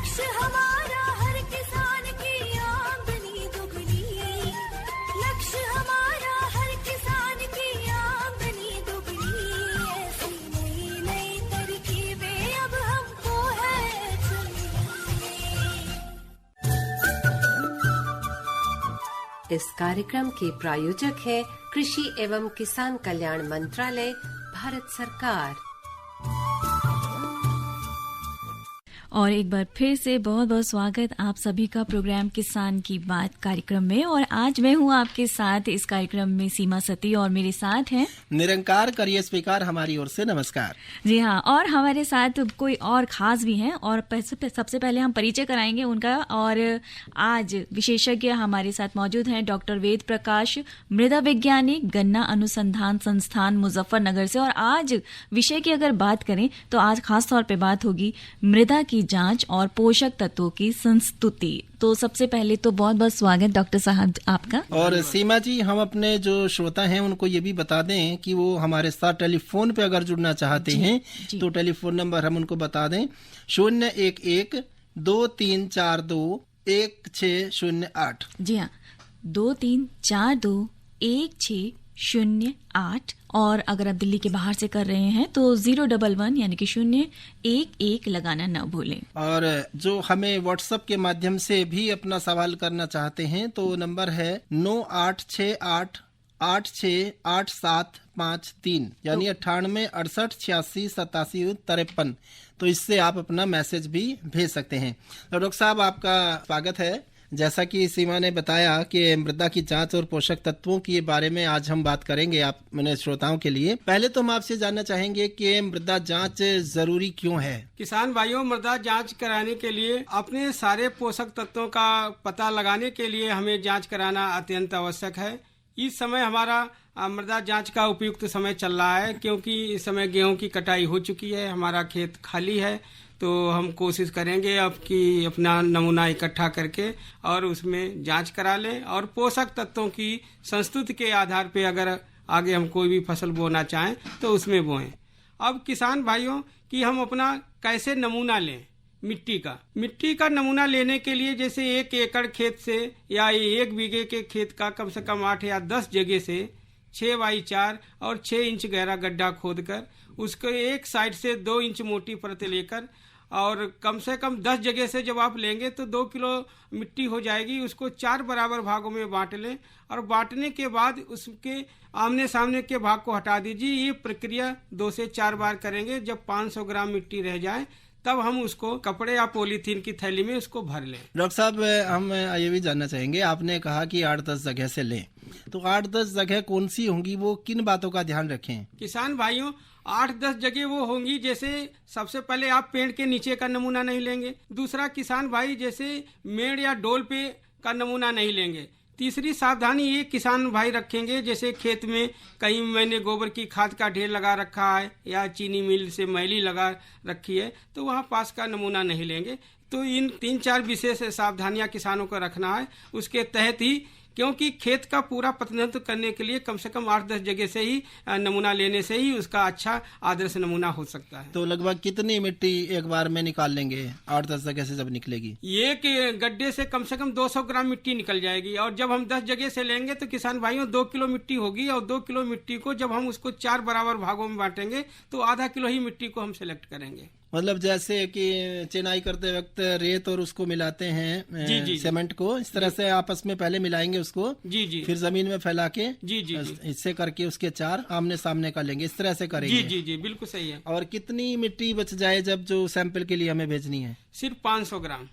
लक्ष्य हमारा हर किसान की आमदनी दुगनी, लक्ष्य हमारा हर किसान की आमदनी दुगनी। ऐसी नई नई तरकीबें अब हमको है चुननी। इस कार्यक्रम के प्रायोजक है कृषि एवं किसान कल्याण मंत्रालय, भारत सरकार। और एक बार फिर से बहुत बहुत स्वागत आप सभी का प्रोग्राम किसान की बात कार्यक्रम में। और आज मैं हूँ आपके साथ इस कार्यक्रम में सीमा सती, और मेरे साथ हैं निरंकार करिए स्वीकार, हमारी ओर से नमस्कार। जी हाँ, और हमारे साथ कोई और खास भी हैं, और सबसे पहले हम परिचय कराएंगे उनका। और आज विशेषज्ञ हमारे साथ मौजूद हैं डॉक्टर वेद प्रकाश, मृदा वैज्ञानिक, गन्ना अनुसंधान संस्थान मुजफ्फरनगर से। और आज विषय की अगर बात करें तो आज खास तौर पे बात होगी मृदा की जांच और पोषक तत्वों की संस्तुति। तो सबसे पहले तो बहुत बहुत स्वागत डॉक्टर साहब आपका। और सीमा जी, हम अपने जो श्रोता हैं उनको ये भी बता दें कि वो हमारे साथ टेलीफोन पे अगर जुड़ना चाहते हैं तो टेलीफोन नंबर हम उनको बता दें 011-2342-1608। जी हाँ, 2342-1608। और अगर आप दिल्ली के बाहर से कर रहे हैं तो 011 यानी कि 011 लगाना न भूलें। और जो हमें व्हाट्सएप के माध्यम से भी अपना सवाल करना चाहते हैं तो नंबर है 9868868753 यानी 9868868753। तो इससे आप अपना मैसेज भी भेज सकते हैं। तो डॉक्टर साहब, आपका स्वागत है। जैसा कि सीमा ने बताया कि मृदा की जांच और पोषक तत्वों के बारे में आज हम बात करेंगे आप मैंने श्रोताओं के लिए। पहले तो हम आपसे जानना चाहेंगे कि मृदा जांच जरूरी क्यों है। किसान भाइयों, मृदा जांच कराने के लिए अपने सारे पोषक तत्वों का पता लगाने के लिए हमें जांच कराना अत्यंत आवश्यक है। इस समय हमारा मृदा जांच का उपयुक्त समय चल रहा है, क्योंकि इस समय गेहूं की कटाई हो चुकी है, हमारा खेत खाली है। तो हम कोशिश करेंगे अब कि अपना नमूना इकट्ठा करके और उसमें जांच करा लें, और पोषक तत्वों की संस्तुति के आधार पे अगर आगे हम कोई भी फसल बोना चाहें तो उसमें बोएं। अब किसान भाइयों कि हम अपना कैसे नमूना लें मिट्टी का नमूना लेने के लिए, जैसे 1 एकड़ खेत से या 1 बीघे के खेत का कम से कम 8 या 10 जगह से 6x4 और 6 इंच गहरा गड्ढा खोदकर उसको एक साइड से 2 इंच मोटी परत लेकर, और कम से कम 10 जगह से जब आप लेंगे तो 2 किलो मिट्टी हो जाएगी। उसको 4 बराबर भागों में बांट लें, और बांटने के बाद उसके आमने सामने के भाग को हटा दीजिए। ये प्रक्रिया 2 से 4 बार करेंगे। जब 500 ग्राम मिट्टी रह जाए तब हम उसको कपड़े या पॉलीथीन की थैली में उसको भर लें। डॉक्टर साहब, हम ये भी जानना चाहेंगे, आपने कहा कि 8-10 जगह से लें, तो 8-10 जगह कौन सी होंगी, वो किन बातों का ध्यान रखें। किसान भाइयों, 8-10 जगह वो होंगी, जैसे सबसे पहले आप पेड़ के नीचे का नमूना नहीं लेंगे। दूसरा किसान भाई, जैसे मेड़ या डोल पे का नमूना नहीं लेंगे। तीसरी सावधानी ये किसान भाई रखेंगे, जैसे खेत में कहीं मैंने गोबर की खाद का ढेर लगा रखा है या चीनी मिल से मैली लगा रखी है, तो वहाँ पास का नमूना नहीं लेंगे। तो इन 3-4 विशेष सावधानियां किसानों को रखना है। उसके तहत ही, क्योंकि खेत का पूरा प्रतिनिधित्व करने के लिए कम से कम 8-10 जगह से ही नमूना लेने से ही उसका अच्छा आदर्श नमूना हो सकता है। तो लगभग कितनी मिट्टी एक बार में निकाल लेंगे 8-10 जगह से जब निकलेगी? एक गड्ढे से कम 200 ग्राम मिट्टी निकल जाएगी, और जब हम 10 जगह से लेंगे तो किसान भाइयों 2 किलो मिट्टी होगी। और 2 किलो मिट्टी को जब हम उसको 4 बराबर भागों में बांटेंगे तो आधा किलो ही मिट्टी को हम सिलेक्ट करेंगे। मतलब जैसे कि चिनाई करते वक्त रेत और उसको मिलाते हैं सीमेंट को, इस तरह से आपस में पहले मिलाएंगे उसको, फिर जमीन में फैला के इससे करके उसके 4 आमने सामने का लेंगे, इस तरह से करेंगे। जी बिल्कुल सही है। और कितनी मिट्टी बच जाए जब जो सैंपल के लिए हमें भेजनी है? सिर्फ 500 ग्राम।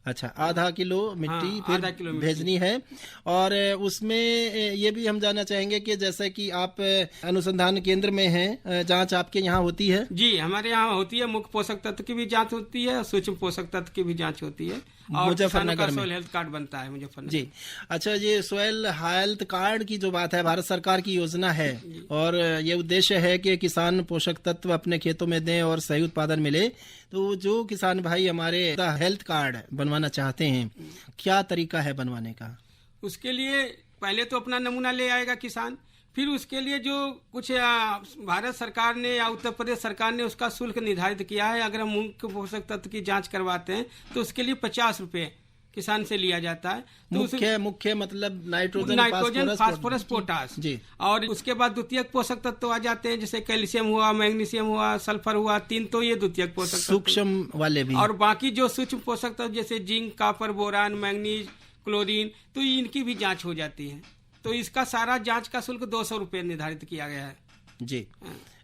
अच्छा, आधा किलो मिट्टी फिर भेजनी है। और उसमें ये भी हम जानना चाहेंगे कि जैसे कि आप अनुसंधान केंद्र में हैं, जांच आपके यहाँ होती है? जी, हमारे यहाँ होती है। मुख्य पोषक तत्व की भी जांच होती है, सूक्ष्म पोषक तत्व की भी जांच होती है, और मुजफ्फरनगर में सोयल हेल्थ कार्ड बनता है मुजफ्फरनगर। जी, अच्छा, ये सोयल हेल्थ कार्ड की जो बात है, भारत सरकार की योजना है, और ये उद्देश्य है कि किसान पोषक तत्व अपने खेतों में दें और सही उत्पादन मिले। तो जो किसान भाई हमारे हेल्थ कार्ड बनवाना चाहते हैं, क्या तरीका है बनवाने का? उसके लिए पहले तो अपना नमूना ले आएगा किसान, फिर उसके लिए जो कुछ भारत सरकार ने या उत्तर प्रदेश सरकार ने उसका शुल्क निर्धारित किया है। अगर हम मूंग के पोषक तत्व की जांच करवाते हैं तो उसके लिए 50 रुपए किसान से लिया जाता है। तो मुख्य मतलब नाइट्रोजन, फास्फोरस, पोटास जी। और उसके बाद द्वितीयक पोषक तत्व आ जाते हैं, जैसे कैल्शियम हुआ, मैग्नीशियम हुआ, सल्फर हुआ, 3 तो ये द्वितीयक पोषक तत्व, सूक्ष्म वाले भी। और बाकी जो सूक्ष्म पोषक तत्व जैसे zinc, copper, boron, manganese, chlorine, तो इनकी भी जांच हो जाती है। तो इसका सारा जांच का शुल्क 200 रुपये निर्धारित किया गया है जी।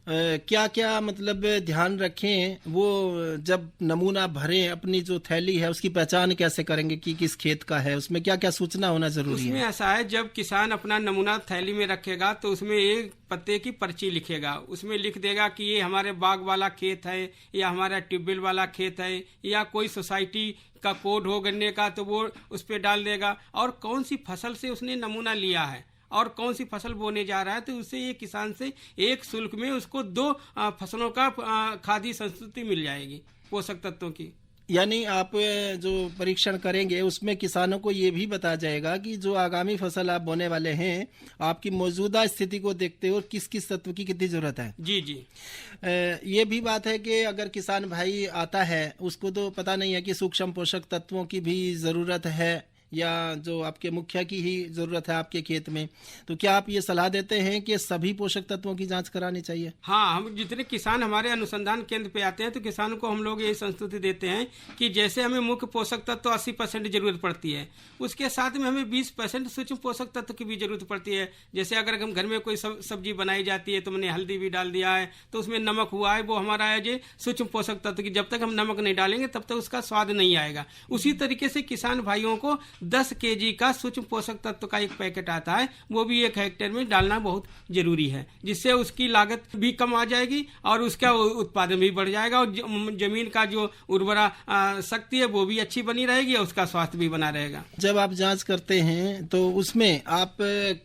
क्या क्या मतलब ध्यान रखें वो जब नमूना भरें, अपनी जो थैली है उसकी पहचान कैसे करेंगे कि किस खेत का है, उसमें क्या क्या सूचना होना जरूरी है? उसमें ऐसा है, जब किसान अपना नमूना थैली में रखेगा तो उसमें एक पत्ते की पर्ची लिखेगा, उसमें लिख देगा कि ये हमारे बाग वाला खेत है या हमारा ट्यूबवेल वाला खेत है या कोई सोसाइटी का कोड हो गन्ने का, तो वो उस पर डाल देगा, और कौन सी फसल से उसने नमूना लिया है और कौन सी फसल बोने जा रहा है। तो उससे ये किसान से एक शुल्क में उसको 2 फसलों का खाद्य संस्तुति मिल जाएगी पोषक तत्वों की। यानी आप जो परीक्षण करेंगे उसमें किसानों को ये भी बताया जाएगा कि जो आगामी फसल आप बोने वाले हैं आपकी मौजूदा स्थिति को देखते हुए किस किस तत्व की कितनी जरूरत है। जी जी। ये भी बात है कि अगर किसान भाई आता है उसको तो पता नहीं है कि सूक्ष्म पोषक तत्वों की भी जरूरत है या जो आपके मुखिया की ही जरूरत है आपके खेत में, तो क्या आप ये सलाह देते हैं कि सभी पोषक तत्वों की जांच करानी चाहिए? हाँ, हम जितने किसान हमारे अनुसंधान केंद्र पे आते हैं तो किसानों को हम लोग ये संस्तुति देते हैं कि जैसे हमें मुख्य पोषक तत्व 80% जरूरत पड़ती है, उसके साथ में हमें 20% सूक्ष्म पोषक तत्व की भी जरूरत पड़ती है। जैसे अगर हम घर में कोई सब्जी बनाई जाती है तो मैंने हल्दी भी डाल दिया है तो उसमें नमक हुआ है, वो हमारा है जो सूक्ष्म पोषक तत्व की, जब तक हम नमक नहीं डालेंगे तब तक उसका स्वाद नहीं आएगा। उसी तरीके से किसान भाइयों को 10 kg का सूक्ष्म पोषक तत्व का एक पैकेट आता है, वो भी 1 हेक्टेयर में डालना बहुत जरूरी है, जिससे उसकी लागत भी कम आ जाएगी और उसका उत्पादन भी बढ़ जाएगा और जमीन का जो उर्वरा शक्ति है वो भी अच्छी बनी रहेगी और उसका स्वास्थ्य भी बना रहेगा। जब आप जांच करते हैं तो उसमें आप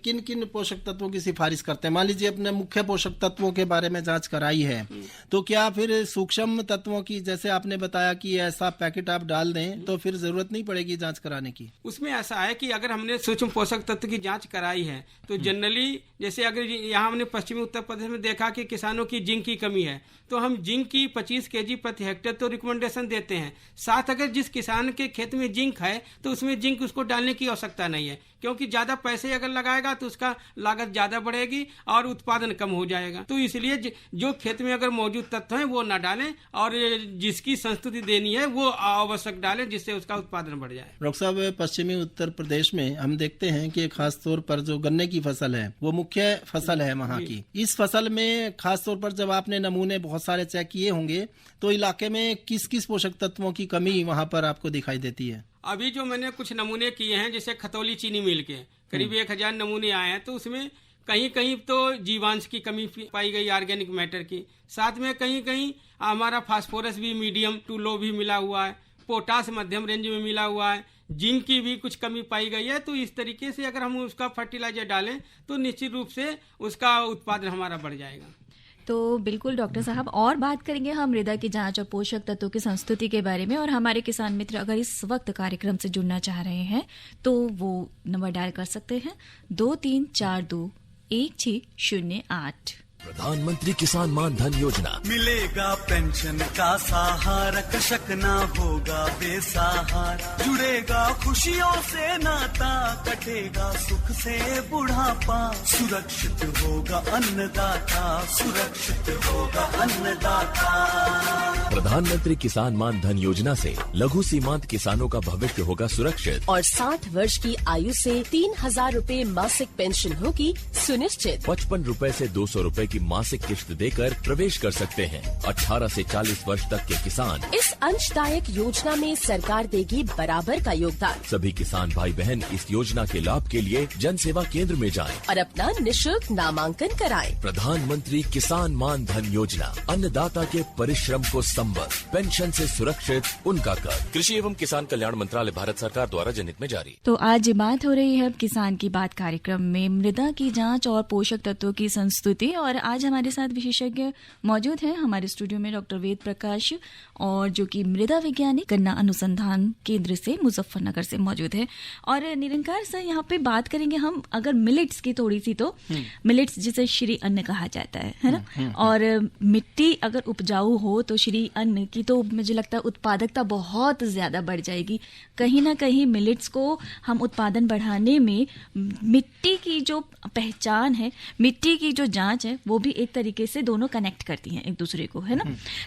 किन किन पोषक तत्वों की सिफारिश करते हैं? मान लीजिए अपने मुख्य पोषक तत्वों के बारे में जांच कराई है तो क्या फिर सूक्ष्म तत्वों की, जैसे आपने बताया कि ऐसा पैकेट आप डाल दें तो फिर जरूरत नहीं पड़ेगी जांच कराने की? उसमें ऐसा है कि अगर हमने सूक्ष्म पोषक तत्व की जांच कराई है तो जनरली, जैसे अगर यहाँ हमने पश्चिमी उत्तर प्रदेश में देखा कि किसानों की जिंक की कमी है तो हम जिंक की 25 kg प्रति हेक्टेयर तो रिकमेंडेशन देते हैं। साथ अगर जिस किसान के खेत में जिंक है तो उसमें जिंक उसको डालने की आवश्यकता नहीं है, क्योंकि ज्यादा पैसे अगर लगाएगा तो उसका लागत ज्यादा बढ़ेगी और उत्पादन कम हो जाएगा। तो इसलिए जो खेत में अगर मौजूद तत्व है वो ना डालें और जिसकी संस्तुति देनी है वो आवश्यक डालें, जिससे उसका उत्पादन बढ़ जाए। डॉक्टर साहब, पश्चिमी उत्तर प्रदेश में हम देखते हैं कि खास तौर पर जो गन्ने की फसल है वो मुख्य फसल है वहाँ की। इस फसल में खास तौर पर जब आपने नमूने बहुत सारे चेक किए होंगे तो इलाके में किस किस पोषक तत्वों की कमी वहाँ पर आपको दिखाई देती है? अभी जो मैंने कुछ नमूने किए हैं, जैसे खतौली चीनी मिल के करीब 1000 नमूने आए हैं, तो उसमें कहीं कहीं तो जीवांश की कमी पाई गई, ऑर्गेनिक मैटर की, साथ में कहीं कहीं हमारा फास्फोरस भी मीडियम टू लो भी मिला हुआ है, पोटास मध्यम रेंज में मिला हुआ है, जिंक की भी कुछ कमी पाई गई है। तो इस तरीके से अगर हम उसका फर्टिलाइजर डालें तो निश्चित रूप से उसका उत्पादन हमारा बढ़ जाएगा। तो बिल्कुल डॉक्टर साहब, और बात करेंगे हम मृदा की जांच और पोषक तत्वों की संस्तुति के बारे में। और हमारे किसान मित्र अगर इस वक्त कार्यक्रम से जुड़ना चाह रहे हैं तो वो नंबर डायल कर सकते हैं 23421608। प्रधानमंत्री किसान मान धन योजना। मिलेगा पेंशन का सहारा, कृषक ना होगा बेसहारा, जुड़ेगा खुशियों से नाता, कटेगा सुख से बुढ़ापा, सुरक्षित होगा अन्नदाता, सुरक्षित होगा अन्नदाता। प्रधानमंत्री किसान मान धन योजना से लघु सीमांत किसानों का भविष्य होगा सुरक्षित और 60 वर्ष की आयु से 3000 रूपए मासिक पेंशन होगी सुनिश्चित। 55 रूपए से 200 रूपए की मासिक किश्त देकर प्रवेश कर सकते हैं। 18 से 40 वर्ष तक के किसान इस अंशदायक योजना में सरकार देगी बराबर का योगदान। सभी किसान भाई बहन इस योजना के लाभ के लिए जन सेवा केंद्र में जाएं और अपना निःशुल्क नामांकन कराएं। प्रधानमंत्री किसान मान धन योजना, अन्नदाता के परिश्रम को संबल, पेंशन से सुरक्षित उनका कर। कृषि एवं किसान कल्याण मंत्रालय, भारत सरकार द्वारा जनहित में जारी। तो आज बात हो रही है किसान की बात कार्यक्रम में मृदा की जांच और पोषक तत्वों की संस्तुति। और आज हमारे साथ विशेषज्ञ मौजूद हैं हमारे स्टूडियो में, डॉक्टर वेद प्रकाश, और जो कि मृदा वैज्ञानिक गन्ना अनुसंधान केंद्र से मुजफ्फरनगर से मौजूद है। और निरंकार सर, यहाँ पे बात करेंगे हम अगर मिलेट्स की थोड़ी सी, तो मिलेट्स जिसे श्री अन्न कहा जाता है ना, और मिट्टी अगर उपजाऊ हो तो श्री अन्न की तो मुझे लगता है उत्पादकता बहुत ज्यादा बढ़ जाएगी। कहीं ना कहीं मिलेट्स को हम उत्पादन बढ़ाने में मिट्टी की जो पहचान है, मिट्टी की जो जांच है, वो भी एक तरीके से दोनों कनेक्ट करती हैं एक दूसरे को, है ना।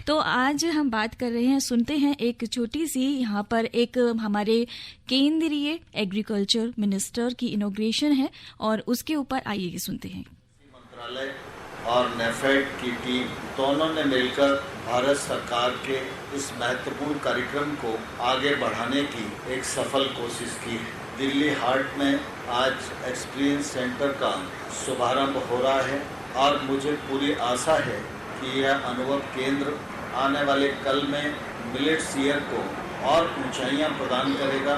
तो आज हम बात कर रहे हैं, सुनते हैं एक छोटी सी, यहाँ पर एक हमारे केंद्रीय एग्रीकल्चर मिनिस्टर की इनॉग्रेशन है और उसके ऊपर आइए सुनते हैं। मंत्रालय और नेफेड की टीम दोनों ने मिलकर भारत सरकार के इस महत्वपूर्ण कार्यक्रम को आगे बढ़ाने की एक सफल कोशिश की है। दिल्ली हाट में आज एक्सपीरियंस सेंटर का शुभारंभ हो रहा है और मुझे पूरी आशा है कि यह अनुभव केंद्र आने वाले कल में मिलेट्स ईयर को और ऊंचाइयां प्रदान करेगा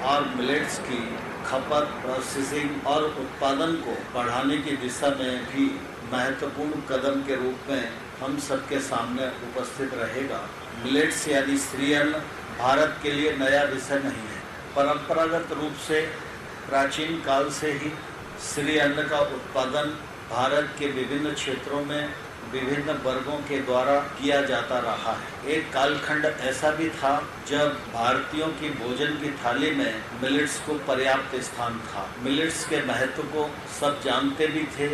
और मिलेट्स की खपत, प्रोसेसिंग और उत्पादन को बढ़ाने की दिशा में भी महत्वपूर्ण कदम के रूप में हम सबके सामने उपस्थित रहेगा। मिलेट्स यानी श्री अन्न भारत के लिए नया विषय नहीं है। परंपरागत रूप से प्राचीन काल से ही श्री अन्न का उत्पादन भारत के विभिन्न क्षेत्रों में विभिन्न वर्गों के द्वारा किया जाता रहा है। एक कालखंड ऐसा भी था जब भारतीयों की भोजन की थाली में मिलेट्स को पर्याप्त स्थान था। मिलेट्स के महत्व को सब जानते भी थे,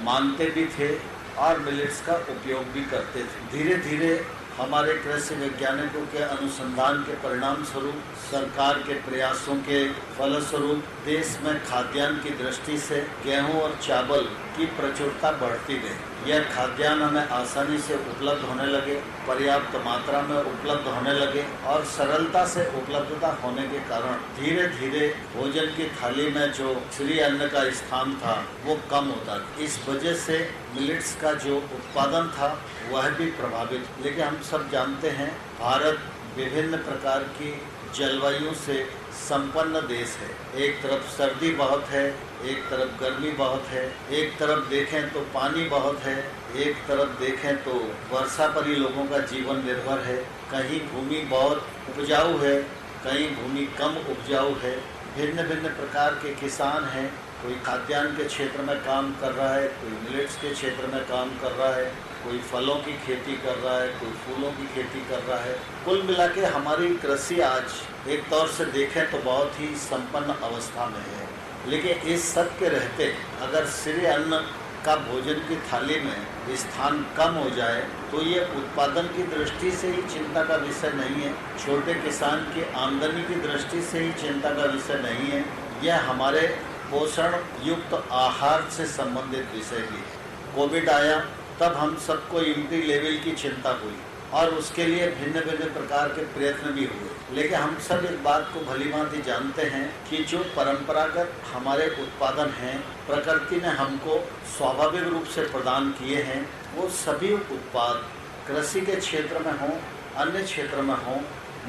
मानते भी थे और मिलेट्स का उपयोग भी करते थे। धीरे धीरे हमारे कृषि वैज्ञानिकों के अनुसंधान के परिणाम स्वरूप, सरकार के प्रयासों के फलस्वरूप देश में खाद्यान्न की दृष्टि से गेहूं और चावल की प्रचुरता बढ़ती गई। यह खाद्यान्न हमें आसानी से उपलब्ध होने लगे, पर्याप्त मात्रा में उपलब्ध होने लगे और सरलता से उपलब्धता होने के कारण धीरे धीरे भोजन की थाली में जो श्री अन्न का स्थान था वो कम होता गया। इस वजह से मिलेट्स का जो उत्पादन था वह भी प्रभावित। लेकिन हम सब जानते हैं भारत विभिन्न प्रकार की जलवायु से संपन्न देश है। एक तरफ सर्दी बहुत है, एक तरफ गर्मी बहुत है, एक तरफ देखें तो पानी बहुत है, एक तरफ देखें तो वर्षा पर ही लोगों का जीवन निर्भर है। कहीं भूमि बहुत उपजाऊ है, कहीं भूमि कम उपजाऊ है। भिन्न भिन्न प्रकार के किसान हैं, कोई खाद्यान्न के क्षेत्र में काम कर रहा है, कोई मिलेट्स के क्षेत्र में काम कर रहा है, कोई फलों की खेती कर रहा है, कोई फूलों की खेती कर रहा है। कुल मिला के हमारी कृषि आज एक तौर से देखें तो बहुत ही संपन्न अवस्था में है। लेकिन इस सब के रहते अगर श्री अन्न का भोजन की थाली में स्थान कम हो जाए तो ये उत्पादन की दृष्टि से ही चिंता का विषय नहीं है, छोटे किसान की आमदनी की दृष्टि से ही चिंता का विषय नहीं है, यह हमारे पोषण युक्त आहार से संबंधित विषय भी है। कोविड आया तब हम सबको इम्यूनिटी लेवल की चिंता हुई और उसके लिए भिन्न भिन्न प्रकार के प्रयत्न भी हुए। लेकिन हम सब इस बात को भलीभांति जानते हैं कि जो परंपरागत हमारे उत्पादन हैं, प्रकृति ने हमको स्वाभाविक रूप से प्रदान किए हैं, वो सभी उत्पाद कृषि के क्षेत्र में हों, अन्य क्षेत्र में हों,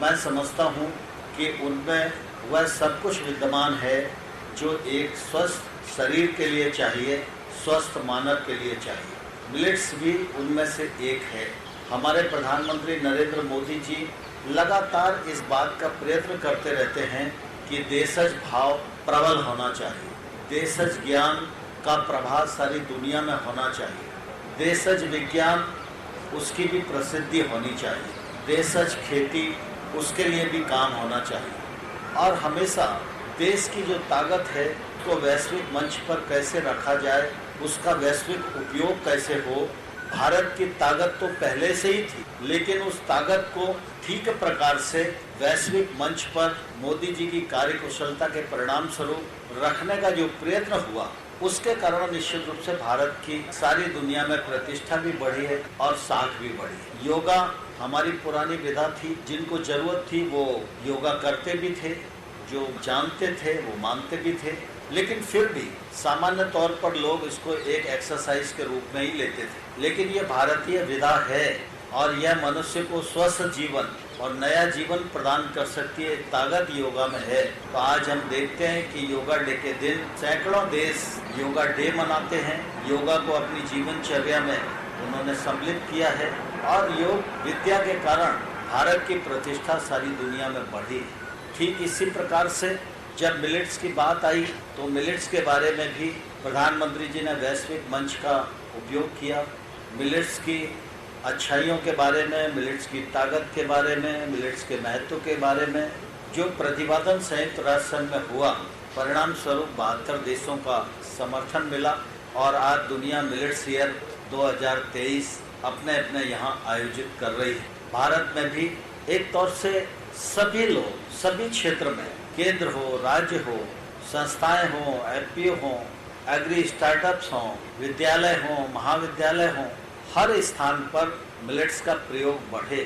मैं समझता हूँ कि उनमें वह सब कुछ विद्यमान है जो एक स्वस्थ शरीर के लिए चाहिए, स्वस्थ मानव के लिए चाहिए। मिलेट्स भी उनमें से एक है। हमारे प्रधानमंत्री नरेंद्र मोदी जी लगातार इस बात का प्रयत्न करते रहते हैं कि देशज भाव प्रबल होना चाहिए, देशज ज्ञान का प्रभाव सारी दुनिया में होना चाहिए, देशज विज्ञान उसकी भी प्रसिद्धि होनी चाहिए, देशज खेती उसके लिए भी काम होना चाहिए और हमेशा देश की जो ताकत है तो वैश्विक मंच पर कैसे रखा जाए, उसका वैश्विक उपयोग कैसे हो। भारत की ताकत तो पहले से ही थी, लेकिन उस ताकत को ठीक प्रकार से वैश्विक मंच पर मोदी जी की कार्यकुशलता के परिणाम स्वरूप रखने का जो प्रयत्न हुआ, उसके कारण निश्चित रूप से भारत की सारी दुनिया में प्रतिष्ठा भी बढ़ी है और साख भी बढ़ी है। योगा हमारी पुरानी विधा थी, जिनको जरूरत थी वो योगा करते भी थे, जो जानते थे वो मानते भी थे, लेकिन फिर भी सामान्य तौर पर लोग इसको एक एक्सरसाइज के रूप में ही लेते थे। लेकिन ये भारतीय विधा है और यह मनुष्य को स्वस्थ जीवन और नया जीवन प्रदान कर सकती है। ताकत योगा में है। तो आज हम देखते हैं कि योगा डे के दिन सैकड़ों देश योगा डे मनाते हैं। योगा को अपनी जीवनचर्या में उन्होंने सम्मिलित किया है और योग विद्या के कारण भारत की प्रतिष्ठा सारी दुनिया में बढ़ी। ठीक इसी प्रकार से जब मिलेट्स की बात आई तो मिलेट्स के बारे में भी प्रधानमंत्री जी ने वैश्विक मंच का उपयोग किया। मिलेट्स की अच्छाइयों के बारे में, मिलेट्स की ताकत के बारे में, मिलेट्स के महत्व के बारे में जो प्रतिपादन संयुक्त राष्ट्र संघ में हुआ, परिणाम स्वरूप 72 देशों का समर्थन मिला और आज दुनिया मिलेट्स ईयर 2023 अपने अपने यहाँ आयोजित कर रही है। भारत में भी एक तौर से सभी लोग सभी क्षेत्र में, केंद्र हो, राज्य हो, संस्थाएं हो, एफपीओ हो, एग्री स्टार्टअप्स हो, विद्यालय हो, महाविद्यालय हो, हर स्थान पर मिलेट्स का प्रयोग बढ़े,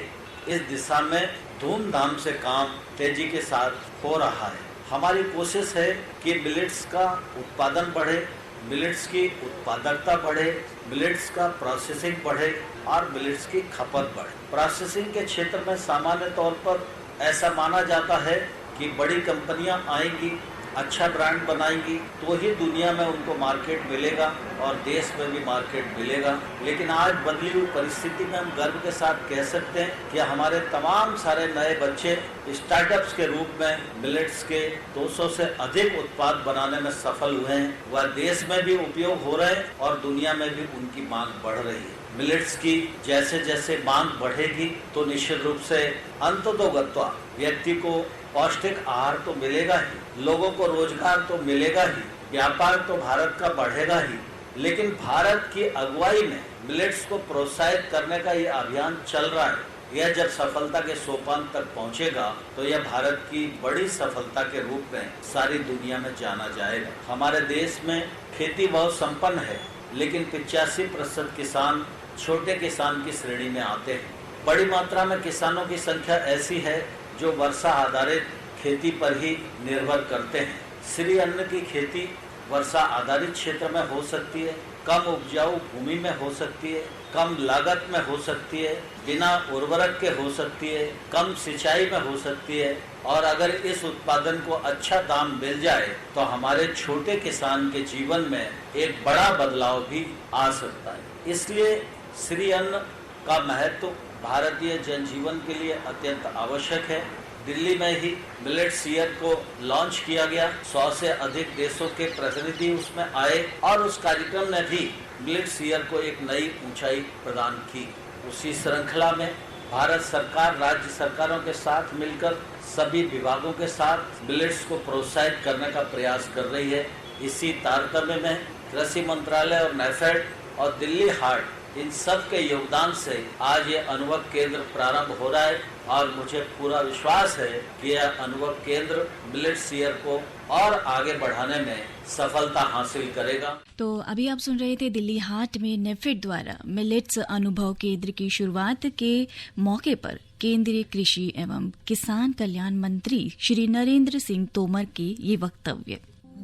इस दिशा में धूमधाम से काम तेजी के साथ हो रहा है। हमारी कोशिश है कि मिलेट्स का उत्पादन बढ़े, मिलेट्स की उत्पादकता बढ़े, मिलेट्स का प्रोसेसिंग बढ़े और मिलेट्स की खपत बढ़े। प्रोसेसिंग के क्षेत्र में सामान्य तौर पर ऐसा माना जाता है कि बड़ी कंपनियां आएंगी, अच्छा ब्रांड बनाएंगी तो ही दुनिया में उनको मार्केट मिलेगा और देश में भी मार्केट मिलेगा। लेकिन आज बदली हुई परिस्थिति में हम गर्व के साथ कह सकते हैं कि हमारे तमाम सारे नए बच्चे स्टार्टअप्स के रूप में मिलेट्स के 200 से अधिक उत्पाद बनाने में सफल हुए हैं। वह देश में भी उपयोग हो रहे हैं और दुनिया में भी उनकी मांग बढ़ रही है। मिलेट्स की जैसे जैसे मांग बढ़ेगी तो निश्चित रूप से अंततोगत्वा व्यक्ति को पौष्टिक आहार तो मिलेगा ही, लोगों को रोजगार तो मिलेगा ही, व्यापार तो भारत का बढ़ेगा ही। लेकिन भारत की अगुवाई में मिलेट्स को प्रोत्साहित करने का ये अभियान चल रहा है। यह जब सफलता के सोपान तक पहुंचेगा तो यह भारत की बड़ी सफलता के रूप में सारी दुनिया में जाना जाएगा। हमारे देश में खेती बहुत संपन्न है, लेकिन 85% किसान छोटे किसान की श्रेणी में आते हैं। बड़ी मात्रा में किसानों की संख्या ऐसी है जो वर्षा आधारित खेती पर ही निर्भर करते हैं। श्री अन्न की खेती वर्षा आधारित क्षेत्र में हो सकती है, कम उपजाऊ भूमि में हो सकती है, कम लागत में हो सकती है, बिना उर्वरक के हो सकती है, कम सिंचाई में हो सकती है और अगर इस उत्पादन को अच्छा दाम मिल जाए तो हमारे छोटे किसान के जीवन में एक बड़ा बदलाव भी आ सकता है। इसलिए श्री अन्न का महत्व भारतीय जनजीवन के लिए अत्यंत आवश्यक है। दिल्ली में ही मिलेट्स ईयर को लॉन्च किया गया। 100 से अधिक देशों के प्रतिनिधि उसमें आए और उस कार्यक्रम ने भी मिलेट्स ईयर को एक नई ऊंचाई प्रदान की। उसी श्रृंखला में भारत सरकार राज्य सरकारों के साथ मिलकर सभी विभागों के साथ मिलेट्स को प्रोत्साहित करने का प्रयास कर रही है। इसी तारतम्य में कृषि मंत्रालय और नेफेड और दिल्ली हाट इन सब के योगदान से आज ये अनुभव केंद्र प्रारंभ हो रहा है और मुझे पूरा विश्वास है कि यह अनुभव केंद्र मिलेट्स ईयर को और आगे बढ़ाने में सफलता हासिल करेगा। तो अभी आप सुन रहे थे दिल्ली हाट में नेफेड द्वारा मिलेट्स अनुभव केंद्र की शुरुआत के मौके पर केंद्रीय कृषि एवं किसान कल्याण मंत्री श्री नरेंद्र सिंह तोमर के ये वक्तव्य।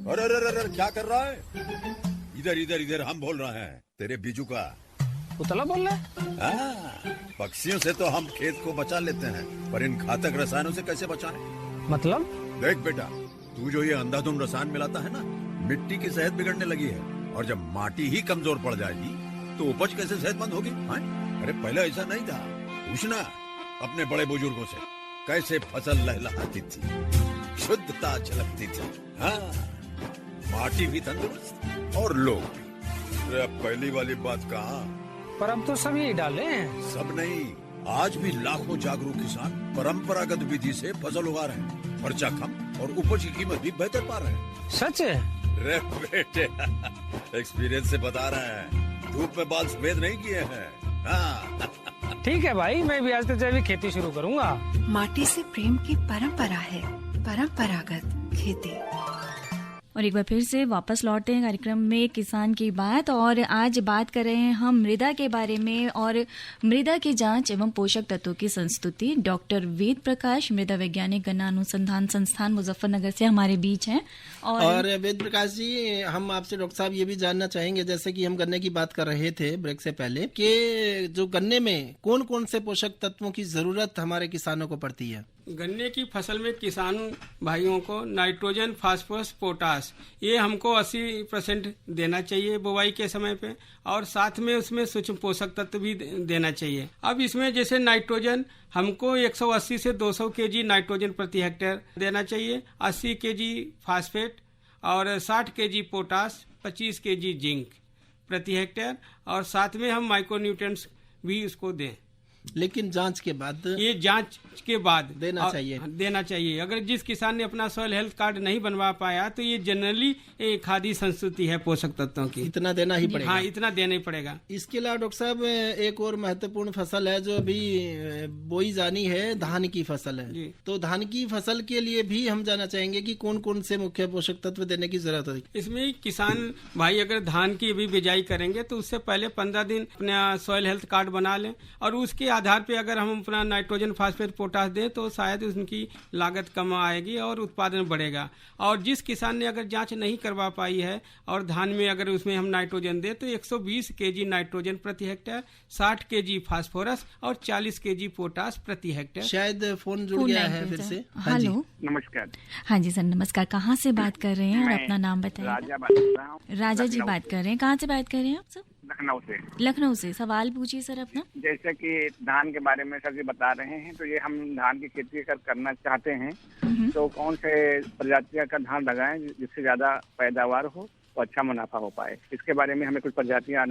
अरे क्या कर रहा है? इधर इधर इधर हम बोल रहे हैं तेरे बीजू का उतला बोल रहा है। पक्षियों से तो हम खेत को बचा लेते हैं, पर इन घातक रसायनों से कैसे बचाएं? मतलब? देख बेटा, तू जो ये अंधाधुंध रसायन मिलाता है ना, मिट्टी की सेहत बिगड़ने लगी है और जब माटी ही कमजोर पड़ जाएगी तो उपज कैसे सेहतमंद होगी? अरे पहले ऐसा नहीं था। पूछना अपने बड़े बुजुर्गों से, कैसे फसल लहलहाती थी, शुद्धता झलकती थी। हाँ, माटी भी तंदुरुस्त और लोग भी। अब पहली वाली बात कहाँ? पर अब तो सब यही डाले हैं। सब नहीं, आज भी लाखों जागरूक किसान परंपरागत विधि से फसल उगा रहे हैं। खर्चा कम और उपज की कीमत भी बेहतर पा रहे हैं। सच है? रे बेटे, एक्सपीरियंस से बता रहे हैं। धूप में बाल सफेद नहीं किए हैं। हाँ। ठीक है भाई, मैं भी आज से जैविक खेती शुरू करूंगा। माटी से प्रेम की परंपरा है परंपरागत खेती। और एक बार फिर से वापस लौटते हैं कार्यक्रम में किसान की बात, और आज बात कर रहे हैं हम मृदा के बारे में और मृदा की जांच एवं पोषक तत्वों की संस्तुति। डॉक्टर वेद प्रकाश, मृदा वैज्ञानिक, गन्ना अनुसंधान संस्थान मुजफ्फरनगर से हमारे बीच हैं। और वेद प्रकाश जी, हम आपसे डॉक्टर साहब ये भी जानना चाहेंगे, जैसे कि हम गन्ने की बात कर रहे थे ब्रेक से पहले, कि जो गन्ने में कौन कौन से पोषक तत्वों की जरूरत हमारे किसानों को पड़ती है? गन्ने की फसल में किसान भाइयों को नाइट्रोजन, फास्फोरस, पोटास ये हमको 80% देना चाहिए बुवाई के समय पे, और साथ में उसमें सूक्ष्म पोषक तत्व भी देना चाहिए। अब इसमें जैसे नाइट्रोजन हमको 180 से 200 केजी नाइट्रोजन प्रति हेक्टेयर देना चाहिए, 80 केजी फास्फेट और 60 केजी पोटास, 25 केजी जिंक प्रति हेक्टेयर, और साथ में हम माइक्रोन्यूट्रिएंट्स भी उसको दें। लेकिन जांच के बाद, ये जांच के बाद देना चाहिए। अगर जिस किसान ने अपना सॉइल हेल्थ कार्ड नहीं बनवा पाया तो ये जनरली खादी संस्तुति है पोषक तत्वों की, इतना देना ही पड़ेगा। हाँ, इतना देना ही पड़ेगा। इसके अलावा डॉक्टर साहब एक और महत्वपूर्ण फसल है जो अभी बोई जानी है, धान की फसल है। तो धान की फसल के लिए भी हम जानना चाहेंगे कि कौन कौन से मुख्य पोषक तत्व देने की जरूरत है। इसमें किसान भाई अगर धान की अभी बिजाई करेंगे तो उससे पहले 15 दिन अपना सॉइल हेल्थ कार्ड बना लें, और उसके आधार पे अगर हम अपना नाइट्रोजन, फास्फेट, पोटास दें तो शायद उनकी लागत कम आएगी और उत्पादन बढ़ेगा। और जिस किसान ने अगर जांच नहीं करवा पाई है और धान में अगर उसमें हम नाइट्रोजन दें तो 120 केजी नाइट्रोजन प्रति हेक्टेयर, 60 केजी फास्फोरस और 40 केजी पोटास प्रति हेक्टेयर। शायद फोन जुड़ गया है फिर से। हेलो, नमस्कार। हाँ जी सर, नमस्कार। कहाँ से बात कर रहे हैं और अपना नाम बताइए? राजा बात कर रहा हूँ। राजा जी बात कर रहे हैं, कहाँ से बात कर रहे हैं आप सब? लखनऊ से। लखनऊ से। सवाल पूछिए सर अपना। जैसे कि धान के बारे में सर जी बता रहे हैं, तो ये हम धान की खेती करना चाहते हैं, तो कौन से प्रजातियां का धान लगाएं जिससे ज्यादा पैदावार हो और अच्छा मुनाफा हो पाए? इसके बारे में हमें कुछ प्रजातियां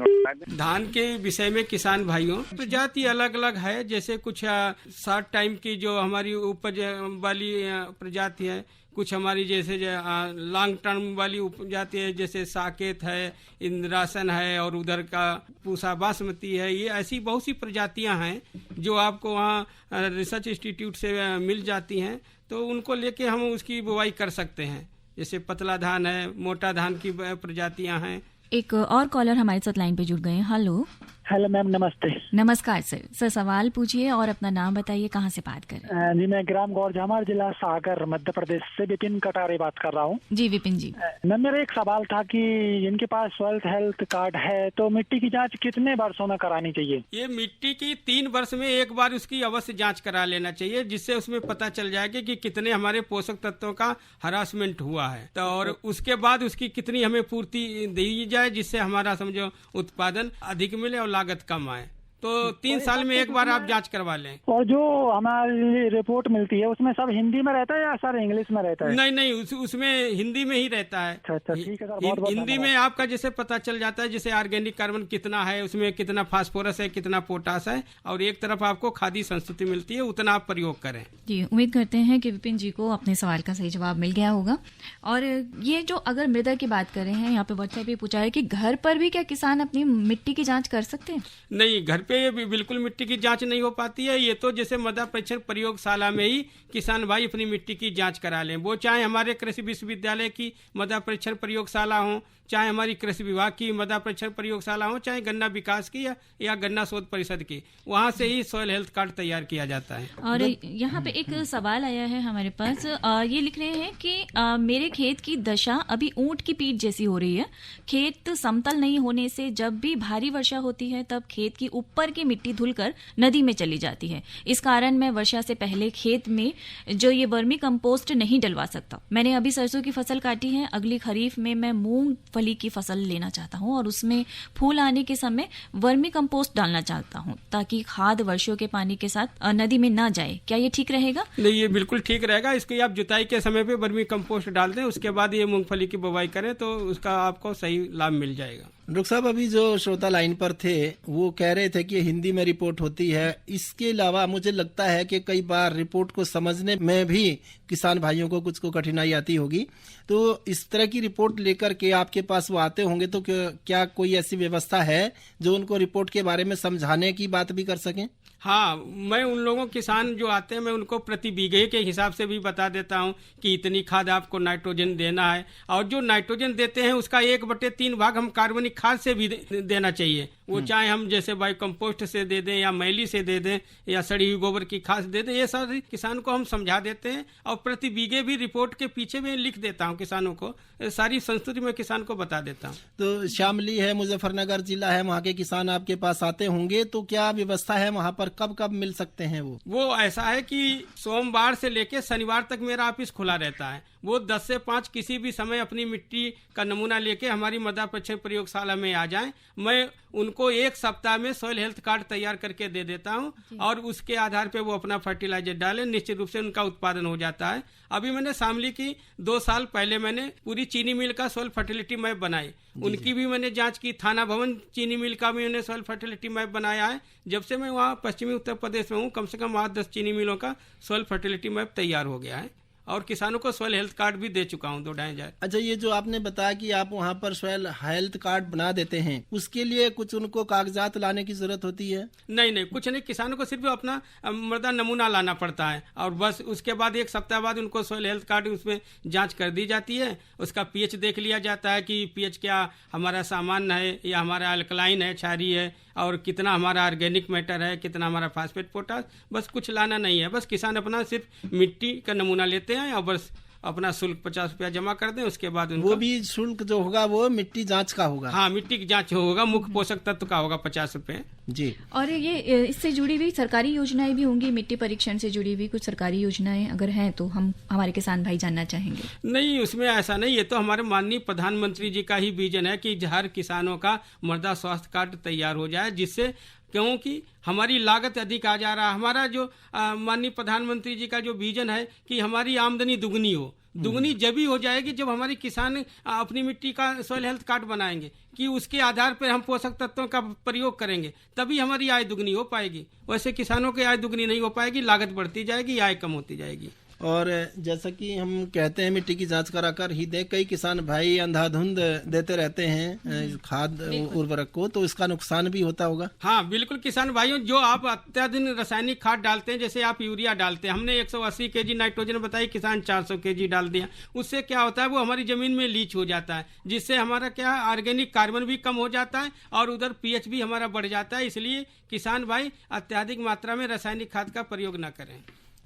धान के विषय में किसान भाइयों, प्रजाति अलग अलग है। जैसे कुछ शॉर्ट टाइम की जो हमारी उपज वाली प्रजाति है, कुछ हमारी जैसे लॉन्ग टर्म वाली उपजाति है, जैसे साकेत है, इंद्रासन है, और उधर का पूसा बासमती है। ये ऐसी बहुत सी प्रजातियां हैं जो आपको वहाँ रिसर्च इंस्टीट्यूट से मिल जाती हैं, तो उनको लेके हम उसकी बुवाई कर सकते हैं। जैसे पतला धान है, मोटा धान की प्रजातियां हैं। एक और कॉलर हमारे साथ लाइन पे जुड़ गए हैं। हेलो मैम, नमस्ते। नमस्कार सर, सवाल पूछिए और अपना नाम बताइए, कहाँ से बात कर रहे हैं? जी, मैं ग्राम गौरजामर, जिला सागर, मध्य प्रदेश से विपिन कटारे बात कर रहा हूँ। जी विपिन जी। मैम, मेरा एक सवाल था कि जिनके पास सॉइल हेल्थ कार्ड है तो मिट्टी की जांच कितने वर्षों में करानी चाहिए? ये मिट्टी की 3 वर्ष में एक बार उसकी अवश्य जांच करा लेना चाहिए, जिससे उसमें पता चल जाएगा कि कितने हमारे पोषक तत्वों का हरासमेंट हुआ है, तो और उसके बाद उसकी कितनी हमें पूर्ति दी जाए, जिससे हमारा समझो उत्पादन अधिक मिले और लागत कम आए। तो 3 साल में एक बार आप जांच करवा लें। और जो हमारी रिपोर्ट मिलती है उसमें सब हिंदी में रहता है या सर इंग्लिश में रहता है? नहीं, उसमें हिंदी में ही रहता है। अच्छा, ठीक है सर। हिंदी में आपका जैसे पता चल जाता है, जैसे ऑर्गेनिक कार्बन कितना है, उसमें कितना फास्फोरस है, कितना पोटास है, और एक तरफ आपको खादी संस्तुति मिलती है, उतना आप प्रयोग करें। जी, उम्मीद करते हैं कि विपिन जी को अपने सवाल का सही जवाब मिल गया होगा। और ये जो अगर मृदा की बात करें हैं, यहाँ पे व्हाट्सएप पे पूछा है कि घर पर भी क्या किसान अपनी मिट्टी की जांच कर सकते हैं? नहीं, घर पे बिल्कुल मिट्टी की जांच नहीं हो पाती है। ये तो जैसे मृदा परीक्षण प्रयोगशाला में ही किसान भाई अपनी मिट्टी की जांच करा लें। वो चाहे हमारे कृषि विश्वविद्यालय की मृदा परीक्षण प्रयोगशाला हो, चाहे हमारी कृषि विभाग की मृदा परीक्षण प्रयोगशाला हो, चाहे गन्ना विकास की या गन्ना शोध परिषद की, वहाँ से ही सॉइल हेल्थ कार्ड तैयार किया जाता है। और यहाँ पे एक सवाल आया है हमारे पास, ये लिख रहे हैं कि मेरे खेत की दशा अभी ऊंट की पीठ जैसी हो रही है। खेत समतल नहीं होने से जब भी भारी वर्षा होती है तब खेत की ऊपर की मिट्टी धुलकर नदी में चली जाती है। इस कारण मैं वर्षा से पहले खेत में जो ये वर्मी कंपोस्ट नहीं डलवा सकता। मैंने अभी सरसों की फसल काटी है, अगली खरीफ में मैं मूंगफली की फसल लेना चाहता हूँ और उसमें फूल आने के समय वर्मी कंपोस्ट डालना चाहता हूँ ताकि खाद वर्षों के पानी के साथ नदी में ना जाए। क्या ये ठीक रहेगा? नहीं, ये बिल्कुल ठीक रहेगा। इसकी आप जुताई के समय पे वर्मी कंपोस्ट डाल दें, उसके बाद ये मूंगफली की बुवाई करें तो उसका आपको सही लाभ मिल जाएगा। डॉक्टर साहब, अभी जो श्रोता लाइन पर थे वो कह रहे थे कि हिंदी में रिपोर्ट होती है। इसके अलावा मुझे लगता है कि कई बार रिपोर्ट को समझने में भी किसान भाइयों को कुछ कठिनाई आती होगी। तो इस तरह की रिपोर्ट लेकर के आपके पास वो आते होंगे, तो क्या कोई ऐसी व्यवस्था है जो उनको रिपोर्ट के बारे में समझाने की बात भी कर सकें? हाँ, मैं उन लोगों किसान जो आते हैं मैं उनको प्रति बीघे के हिसाब से भी बता देता हूँ कि इतनी खाद आपको नाइट्रोजन देना है, और जो नाइट्रोजन देते हैं उसका 1/3 भाग हम कार्बनिक खाद से भी देना चाहिए। वो चाहे हम जैसे बायो कंपोस्ट से दे दें या मैली से दे दें या सड़ी हुई गोबर की खाद दे दें, ये सारी किसान को हम समझा देते हैं और प्रति बीघे भी रिपोर्ट के पीछे में लिख देता हूँ किसानों को, सारी संस्तुति में किसान को बता देता हूँ। तो शामली है, मुजफ्फरनगर जिला है, वहाँ के किसान आपके पास आते होंगे, तो क्या व्यवस्था है वहाँ पर, कब कब मिल सकते हैं वो ऐसा है कि सोमवार से लेकर शनिवार तक मेरा ऑफिस खुला रहता है। वो 10 से 5 किसी भी समय अपनी मिट्टी का नमूना लेके हमारी मृदा परीक्षण प्रयोगशाला में आ जाएं। मैं उनको 1 सप्ताह में सॉइल हेल्थ कार्ड तैयार करके दे देता हूं और उसके आधार पे वो अपना फर्टिलाइजर डालें, निश्चित रूप से उनका उत्पादन हो जाता है। अभी मैंने शामली की 2 साल पहले मैंने पूरी चीनी मिल का सॉइल फर्टिलिटी मैप बनाई, उनकी भी मैंने जांच की। थाना भवन चीनी मिल का भी मैंने सॉइल फर्टिलिटी मैप बनाया है। जब से मैं वहाँ पश्चिमी उत्तर प्रदेश में हूँ, कम से कम 8-10 चीनी मिलों का सॉइल फर्टिलिटी मैप तैयार हो गया है और किसानों को सॉइल हेल्थ कार्ड भी दे चुका हूँ 2-2.5 अच्छा, ये जो आपने बताया कि आप वहाँ पर सॉइल हेल्थ कार्ड बना देते हैं, उसके लिए कुछ उनको कागजात लाने की जरूरत होती है? नहीं, कुछ नहीं, किसानों को सिर्फ अपना मृदा नमूना लाना पड़ता है और बस उसके बाद 1 सप्ताह बाद उनको सॉइल हेल्थ कार्ड उसमें जांच कर दी जाती है। उसका पीएच देख लिया जाता है कि पीएच क्या हमारा सामान्य है या हमारा अल्कलाइन है, क्षारीय है, और कितना हमारा ऑर्गेनिक मैटर है, कितना हमारा फास्फेट पोटास। बस कुछ लाना नहीं है, बस किसान अपना सिर्फ मिट्टी का नमूना लेते हैं और बस अपना शुल्क 50 रुपया जमा कर दें। उसके बाद वो भी शुल्क जो होगा वो मिट्टी जांच का होगा? हाँ, मिट्टी की जांच होगा, मुख्य पोषक तत्व का होगा 50 रुपये जी। और ये इससे जुड़ी हुई सरकारी योजनाएं भी होंगी, मिट्टी परीक्षण से जुड़ी हुई कुछ सरकारी योजनाएं अगर हैं तो हम हमारे किसान भाई जानना चाहेंगे। नहीं, उसमें ऐसा नहीं, ये तो हमारे माननीय प्रधानमंत्री जी का ही विजन है कि हर किसानों का मृदा स्वास्थ्य कार्ड तैयार हो जाए, जिससे क्योंकि हमारी लागत अधिक आ जा रहा है। हमारा जो माननीय प्रधानमंत्री जी का जो विजन है कि हमारी आमदनी दुगनी हो, दुगनी जब ही हो जाएगी जब हमारी किसान अपनी मिट्टी का सॉइल हेल्थ कार्ड बनाएंगे कि उसके आधार पर हम पोषक तत्वों का प्रयोग करेंगे, तभी हमारी आय दुगनी हो पाएगी। वैसे किसानों की आय दुगनी नहीं हो पाएगी, लागत बढ़ती जाएगी, आय कम होती जाएगी। और जैसा कि हम कहते हैं मिट्टी की जांच कराकर ही दे, कई किसान भाई अंधाधुंध देते रहते हैं खाद उर्वरक को, तो इसका नुकसान भी होता होगा? हाँ बिल्कुल, किसान भाइयों, जो आप अत्याधुनिक रासायनिक खाद डालते हैं, जैसे आप यूरिया डालते हैं, हमने 180 kg नाइट्रोजन बताई, किसान 400 kg डाल दिया, उससे क्या होता है वो हमारी जमीन में लीच हो जाता है, जिससे हमारा क्या ऑर्गेनिक कार्बन भी कम हो जाता है और उधर पीएच भी हमारा बढ़ जाता है। इसलिए किसान भाई अत्याधिक मात्रा में रासायनिक खाद का प्रयोग न करें।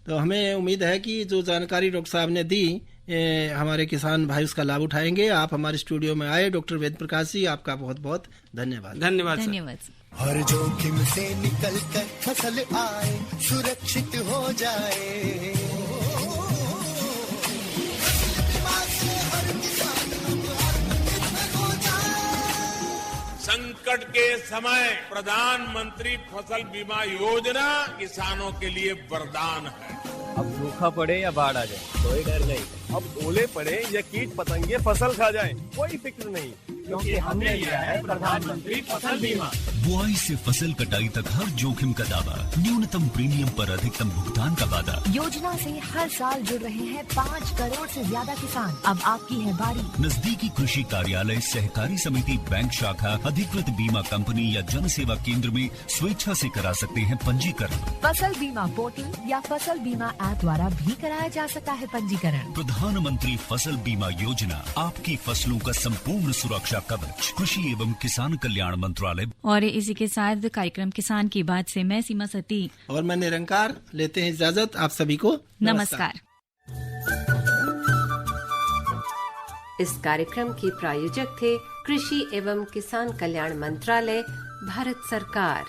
तो हमें उम्मीद है कि जो जानकारी डॉक्टर साहब ने दी हमारे किसान भाई उसका लाभ उठाएंगे। आप हमारे स्टूडियो में आए डॉक्टर वेद प्रकाश जी, आपका बहुत बहुत धन्यवाद। धन्यवाद। हर जोखिम से निकल कर फसल आए, सुरक्षित हो जाए, संकट के समय प्रधानमंत्री फसल बीमा योजना किसानों के लिए वरदान है। अब सूखा पड़े या बाढ़ आ जाए कोई डर नहीं, अब ओले पड़े या कीट पतंगे फसल खा जाए कोई फिक्र नहीं, क्योंकि हमने लिया है प्रधानमंत्री फसल बीमा। बुआई से फसल कटाई तक हर जोखिम का दावा, न्यूनतम प्रीमियम पर अधिकतम भुगतान का वादा। योजना से हर साल जुड़ रहे हैं 5 करोड़ से ज्यादा किसान। अब आपकी है बारी। नजदीकी कृषि कार्यालय, सहकारी समिति, बैंक शाखा, अधिकृत बीमा कंपनी या जन सेवा केंद्र में स्वेच्छा से करा सकते हैं पंजीकरण। फसल बीमा पोर्टल या फसल बीमा ऐप द्वारा भी कराया जा सकता है पंजीकरण। प्रधानमंत्री फसल बीमा योजना, आपकी फसलों का संपूर्ण सुरक्षा कवच, कृषि एवं किसान कल्याण मंत्रालय। और इसी के साथ कार्यक्रम किसान की बात से मैं सीमा सती और मैं निरंकार लेते हैं इजाजत। आप सभी को नमस्कार। इस कार्यक्रम के प्रायोजक थे कृषि एवं किसान कल्याण मंत्रालय, भारत सरकार।